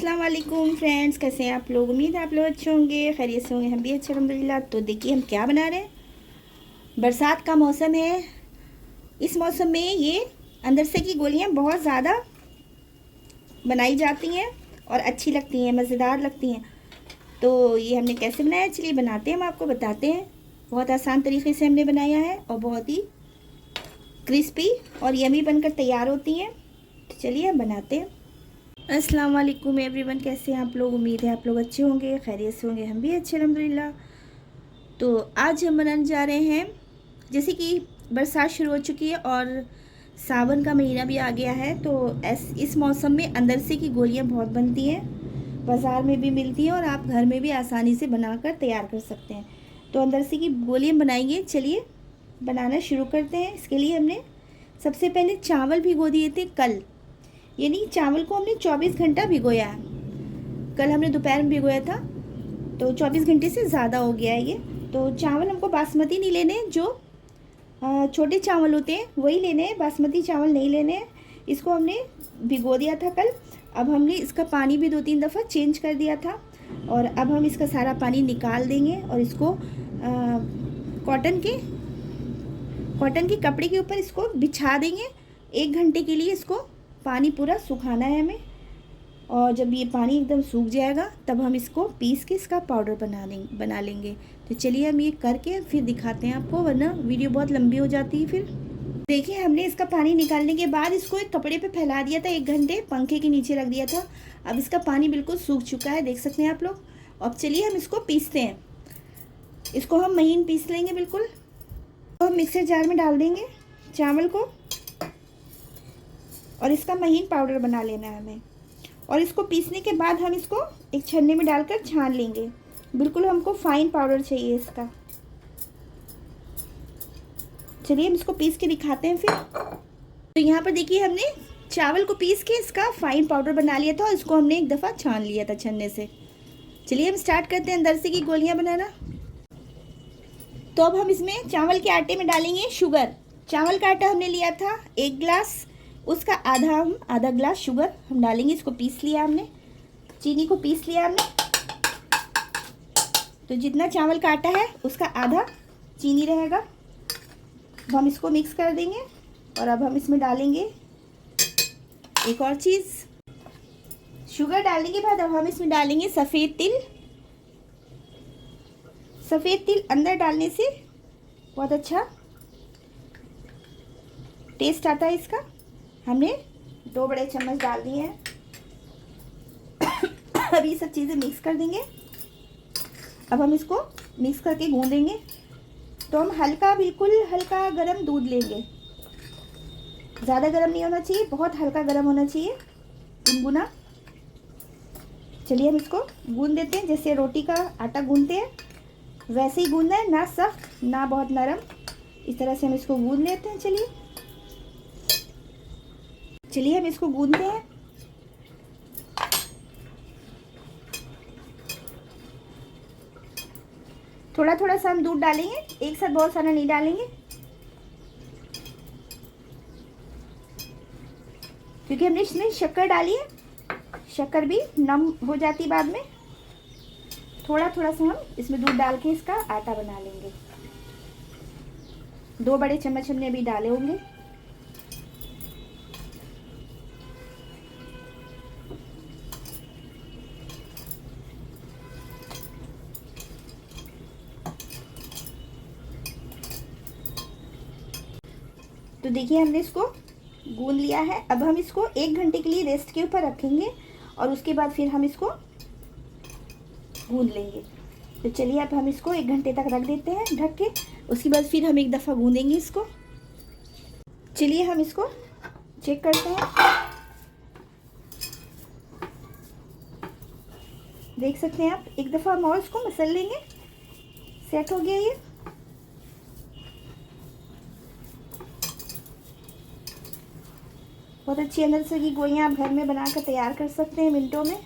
अस्सलाम वालेकुम फ्रेंड्स, कैसे हैं आप लोग। उम्मीद है आप लोग अच्छे होंगे, खैरियत से होंगे। हम भी अच्छे अल्हम्दुलिल्लाह। तो देखिए हम क्या बना रहे हैं। बरसात का मौसम है। इस मौसम में ये अंदर से की गोलियां बहुत ज़्यादा बनाई जाती हैं और अच्छी लगती हैं, मज़ेदार लगती हैं। तो ये हमने कैसे बनाया, चलिए बनाते हैं, हम आपको बताते हैं। बहुत आसान तरीके से हमने बनाया है और बहुत ही क्रिस्पी और यमी बनकर तैयार होती हैं। तो चलिए हम बनाते हैं। अस्सलाम वालेकुम एवरीवन, कैसे हैं आप लोग। उम्मीद है आप लोग अच्छे होंगे, खैरियत से होंगे। हम भी अच्छे अल्हम्दुलिल्लाह। तो आज हम बनाने जा रहे हैं, जैसे कि बरसात शुरू हो चुकी है और सावन का महीना भी आ गया है, तो इस मौसम में अंदर से की गोलियां बहुत बनती हैं, बाज़ार में भी मिलती हैं और आप घर में भी आसानी से बनाकर तैयार कर सकते हैं। तो अंदर से की गोलियां बनाएंगे, चलिए बनाना शुरू करते हैं। इसके लिए हमने सबसे पहले चावल भिगो दिए थे कल, यानी चावल को हमने 24 घंटा भिगोया है। कल हमने दोपहर में भिगोया था, तो 24 घंटे से ज़्यादा हो गया है ये। तो चावल हमको बासमती नहीं लेने, जो छोटे चावल होते हैं वही लेने हैं, बासमती चावल नहीं लेने हैं। इसको हमने भिगो दिया था कल। अब हमने इसका पानी भी 2-3 दफ़ा चेंज कर दिया था और अब हम इसका सारा पानी निकाल देंगे और इसको कॉटन के कपड़े के ऊपर इसको बिछा देंगे। 1 घंटे के लिए इसको पानी पूरा सुखाना है हमें। और जब ये पानी एकदम सूख जाएगा तब हम इसको पीस के इसका पाउडर बना लेंगे। तो चलिए हम ये करके फिर दिखाते हैं आपको, वरना वीडियो बहुत लंबी हो जाती है फिर। देखिए हमने इसका पानी निकालने के बाद इसको एक कपड़े पे फैला दिया था, 1 घंटे पंखे के नीचे रख दिया था। अब इसका पानी बिल्कुल सूख चुका है, देख सकते हैं आप लोग। अब चलिए हम इसको पीसते हैं। इसको हम महीन पीस लेंगे बिल्कुल। तो हम मिक्सर जार में डाल देंगे चावल को और इसका महीन पाउडर बना लेना है हमें। और इसको पीसने के बाद हम इसको एक छन्नी में डालकर छान लेंगे। बिल्कुल हमको फाइन पाउडर चाहिए इसका। चलिए हम इसको पीस के दिखाते हैं फिर। तो यहाँ पर देखिए हमने चावल को पीस के इसका फाइन पाउडर बना लिया था और इसको हमने एक दफ़ा छान लिया था छन्ने से। चलिए हम स्टार्ट करते हैं अंदर से की गोलियाँ बनाना। तो अब हम इसमें चावल के आटे में डालेंगे शुगर। चावल का आटा हमने लिया था 1 गिलास, उसका आधा ग्लास शुगर हम डालेंगे। इसको पीस लिया हमने, चीनी को पीस लिया हमने। तो जितना चावल का आटा है उसका आधा चीनी रहेगा। अब हम इसको मिक्स कर देंगे और अब हम इसमें डालेंगे एक और चीज़। शुगर डालने के बाद अब हम इसमें डालेंगे सफ़ेद तिल। सफ़ेद तिल अंदर डालने से बहुत अच्छा टेस्ट आता है इसका। हमने 2 बड़े चम्मच डाल दिए हैं। अब ये सब चीज़ें मिक्स कर देंगे। अब हम इसको मिक्स करके गूंदेंगे। तो हम बिल्कुल हल्का गरम दूध लेंगे। ज़्यादा गरम नहीं होना चाहिए, बहुत हल्का गरम होना चाहिए, गुनगुना। चलिए हम इसको गूंद देते हैं, जैसे रोटी का आटा गूंदते हैं वैसे ही गूंदना है, ना सख्त ना बहुत नरम। इस तरह से हम इसको गूंद लेते हैं। चलिए हम इसको गूंदते हैं। थोड़ा थोड़ा सा हम दूध डालेंगे, एक साथ बहुत सारा नहीं डालेंगे, क्योंकि हमने इसमें शक्कर डाली है। शक्कर भी नम हो जाती है बाद में। थोड़ा थोड़ा सा हम इसमें दूध डाल के इसका आटा बना लेंगे। 2 बड़े चम्मच हमने अभी डाले होंगे। तो देखिए हमने इसको गूंद लिया है। अब हम इसको 1 घंटे के लिए रेस्ट के ऊपर रखेंगे और उसके बाद फिर हम इसको गूंद लेंगे। तो चलिए अब हम इसको 1 घंटे तक रख देते हैं ढक के। उसके बाद फिर हम एक दफ़ा गूंदेंगे इसको। चलिए हम इसको चेक करते हैं। देख सकते हैं आप, एक दफ़ा हम और इसको मसल लेंगे। सेट हो गया ये। बहुत अच्छी अंदर से की गोलियां आप घर में बनाकर तैयार कर सकते हैं मिनटों में।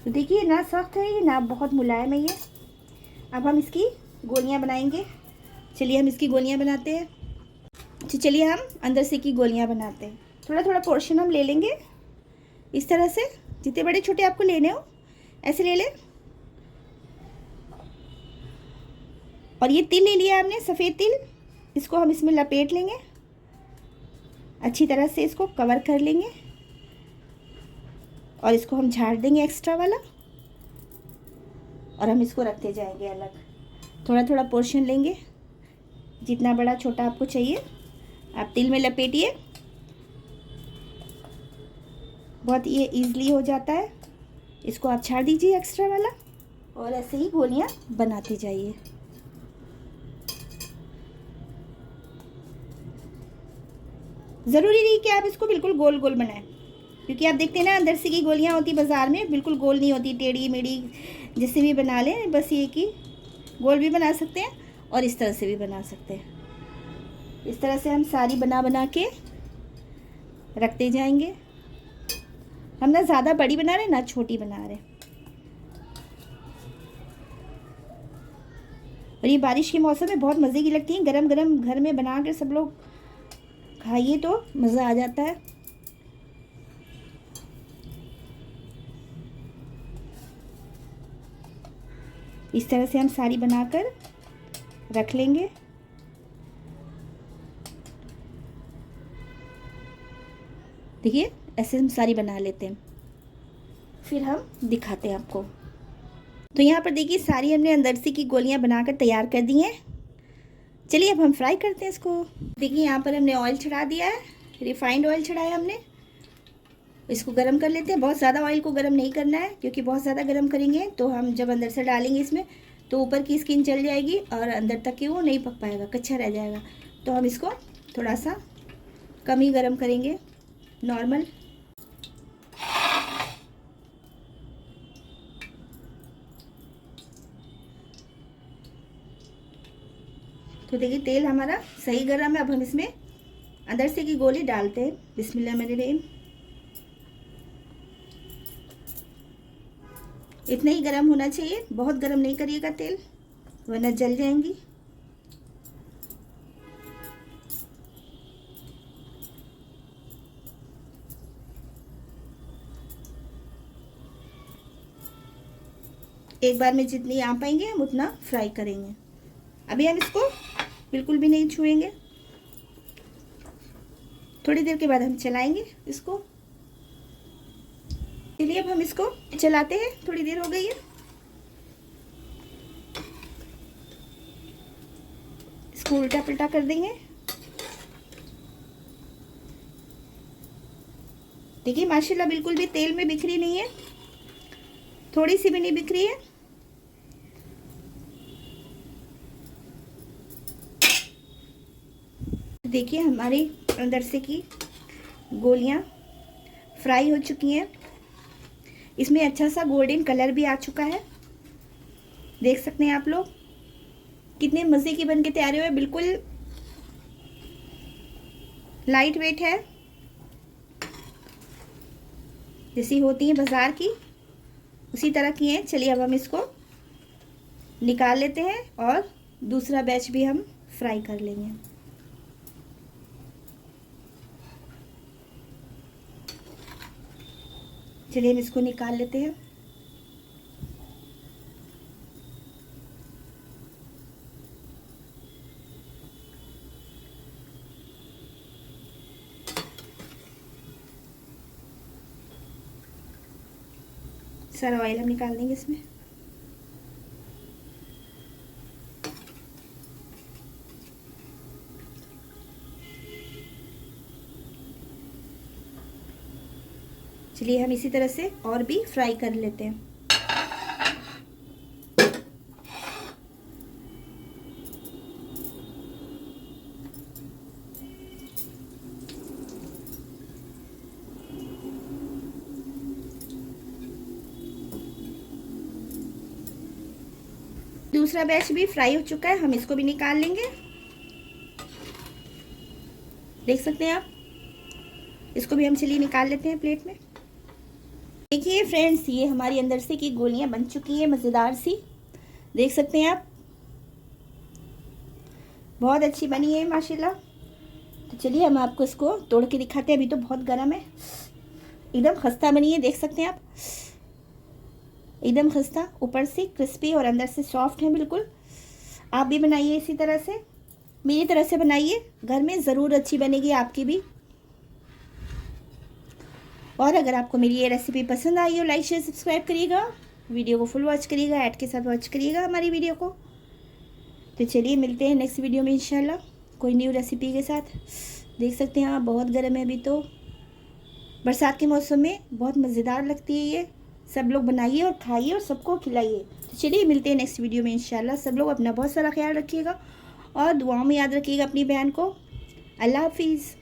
तो देखिए ना सख्त है ये, ना बहुत मुलायम है ये। अब हम इसकी गोलियां बनाएंगे। चलिए हम इसकी गोलियां बनाते हैं। तो चलिए हम अंदर से की गोलियां बनाते हैं। थोड़ा थोड़ा पोर्शन हम ले लेंगे इस तरह से, जितने बड़े छोटे आपको लेने हो ऐसे ले लें। और ये तिल ले लिया हमने, सफ़ेद तिल, इसको हम इसमें लपेट लेंगे, अच्छी तरह से इसको कवर कर लेंगे और इसको हम झाड़ देंगे एक्स्ट्रा वाला, और हम इसको रखते जाएंगे अलग। थोड़ा थोड़ा पोर्शन लेंगे, जितना बड़ा छोटा आपको चाहिए आप तिल में लपेटिए, बहुत ये ईज़िली हो जाता है। इसको आप छाड़ दीजिए एक्स्ट्रा वाला, और ऐसे ही गोलियां बनाते जाइए। ज़रूरी नहीं कि आप इसको बिल्कुल गोल गोल बनाएं, क्योंकि आप देखते हैं ना अंदर से की गोलियां होती बाज़ार में बिल्कुल गोल नहीं होती, टेढ़ी मेढ़ी, जिससे भी बना लें। बस ये कि गोल भी बना सकते हैं और इस तरह से भी बना सकते हैं। इस तरह से हम सारी बना बना के रखते जाएंगे। हम ना ज़्यादा बड़ी बना रहे ना छोटी बना रहे। और ये बारिश के मौसम में बहुत मज़े की लगती हैं, गरम गरम घर में बना कर सब लोग खाइए तो मज़ा आ जाता है। इस तरह से हम सारी बनाकर रख लेंगे। देखिए ऐसे हम सारी बना लेते हैं, फिर हम दिखाते हैं आपको। तो यहाँ पर देखिए सारी हमने अंदर से की गोलियां बनाकर तैयार कर दी हैं। चलिए अब हम फ्राई करते हैं इसको। देखिए यहाँ पर हमने ऑयल चढ़ा दिया है, रिफाइंड ऑयल चढ़ाया हमने। इसको गरम कर लेते हैं। बहुत ज़्यादा ऑयल को गरम नहीं करना है, क्योंकि बहुत ज़्यादा गरम करेंगे तो हम जब अंदर से डालेंगे इसमें तो ऊपर की स्किन जल जाएगी और अंदर तक की वो नहीं पक पाएगा, कच्चा रह जाएगा। तो हम इसको थोड़ा सा कम ही गरम करेंगे, नॉर्मल। तो देखिए तेल हमारा सही गरम है। अब हम इसमें अंदर से की गोली डालते हैं। बिस्मिल्लाहिर्रहमानिर्रहीम। इतना ही गरम होना चाहिए, बहुत गरम नहीं करिएगा तेल, वरना जल जाएंगी। एक बार में जितनी आ पाएंगे हम उतना फ्राई करेंगे। अभी हम इसको बिल्कुल भी नहीं छुएंगे, थोड़ी देर के बाद हम चलाएंगे इसको। चलिए अब हम इसको चलाते हैं, थोड़ी देर हो गई है। इसको उल्टा पुल्टा कर देंगे। देखिए माशाल्लाह बिल्कुल भी तेल में बिखरी नहीं है, थोड़ी सी भी नहीं बिखरी है। देखिए हमारी अंदर से की गोलियां फ्राई हो चुकी हैं। इसमें अच्छा सा गोल्डन कलर भी आ चुका है, देख सकते हैं आप लोग कितने मज़े की बन के तैयार हुए। बिल्कुल लाइट वेट है, जैसी होती है बाज़ार की उसी तरह की हैं। चलिए अब हम इसको निकाल लेते हैं और दूसरा बैच भी हम फ्राई कर लेंगे। चलिए हम इसको निकाल लेते हैं। सारा ऑयल हम निकाल देंगे इसमें। चलिए हम इसी तरह से और भी फ्राई कर लेते हैं। दूसरा बैच भी फ्राई हो चुका है, हम इसको भी निकाल लेंगे। देख सकते हैं आप, इसको भी हम चलिए निकाल लेते हैं प्लेट में। देखिए फ्रेंड्स, ये हमारी अंदर से की गोलियां बन चुकी हैं मज़ेदार सी, देख सकते हैं आप, बहुत अच्छी बनी है माशाल्लाह। तो चलिए हम आपको इसको तोड़ के दिखाते हैं। अभी तो बहुत गर्म है, एकदम खस्ता बनी है, देख सकते हैं आप, एकदम खस्ता, ऊपर से क्रिस्पी और अंदर से सॉफ्ट है बिल्कुल। आप भी बनाइए इसी तरह से, मेरी तरह से बनाइए, घर में ज़रूर अच्छी बनेगी आपकी भी। और अगर आपको मेरी ये रेसिपी पसंद आई हो, लाइक शेयर सब्सक्राइब करिएगा, वीडियो को फुल वॉच करिएगा, ऐड के साथ वॉच करिएगा हमारी वीडियो को। तो चलिए मिलते हैं नेक्स्ट वीडियो में इंशाल्लाह कोई न्यू रेसिपी के साथ। देख सकते हैं आप, बहुत गर्म है अभी तो, बरसात के मौसम में बहुत मज़ेदार लगती है ये। सब लोग बनाइए और खाइए और सबको खिलाइए। तो चलिए मिलते हैं नेक्स्ट वीडियो में इंशाल्लाह। सब लोग अपना बहुत सारा ख्याल रखिएगा और दुआओं में याद रखिएगा अपनी बहन को। अल्लाह हाफिज़।